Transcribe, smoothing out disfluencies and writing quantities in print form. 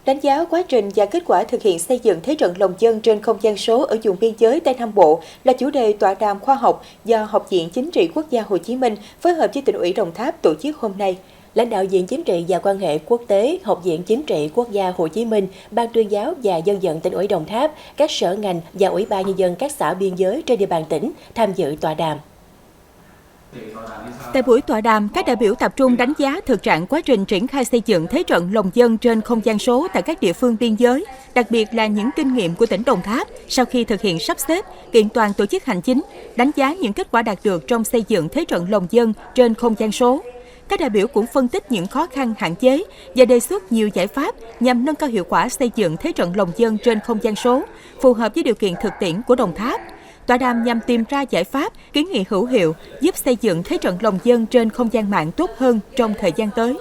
Đánh giá quá trình và kết quả thực hiện xây dựng thế trận lòng dân trên không gian số ở vùng biên giới Tây Nam Bộ là chủ đề tọa đàm khoa học do Học viện Chính trị Quốc gia Hồ Chí Minh phối hợp với Tỉnh ủy Đồng Tháp tổ chức hôm nay. Lãnh đạo Viện Chính trị và Quan hệ Quốc tế, Học viện Chính trị Quốc gia Hồ Chí Minh, Ban tuyên giáo và Dân vận Tỉnh ủy Đồng Tháp, các sở ngành và Ủy ban Nhân dân các xã biên giới trên địa bàn tỉnh tham dự tọa đàm. Tại buổi tọa đàm, các đại biểu tập trung đánh giá thực trạng quá trình triển khai xây dựng thế trận lòng dân trên không gian số tại các địa phương biên giới, đặc biệt là những kinh nghiệm của tỉnh Đồng Tháp sau khi thực hiện sắp xếp, kiện toàn tổ chức hành chính, đánh giá những kết quả đạt được trong xây dựng thế trận lòng dân trên không gian số. Các đại biểu cũng phân tích những khó khăn hạn chế và đề xuất nhiều giải pháp nhằm nâng cao hiệu quả xây dựng thế trận lòng dân trên không gian số, phù hợp với điều kiện thực tiễn của Đồng Tháp. Tọa đàm nhằm tìm ra giải pháp, kiến nghị hữu hiệu, giúp xây dựng thế trận lòng dân trên không gian mạng tốt hơn trong thời gian tới.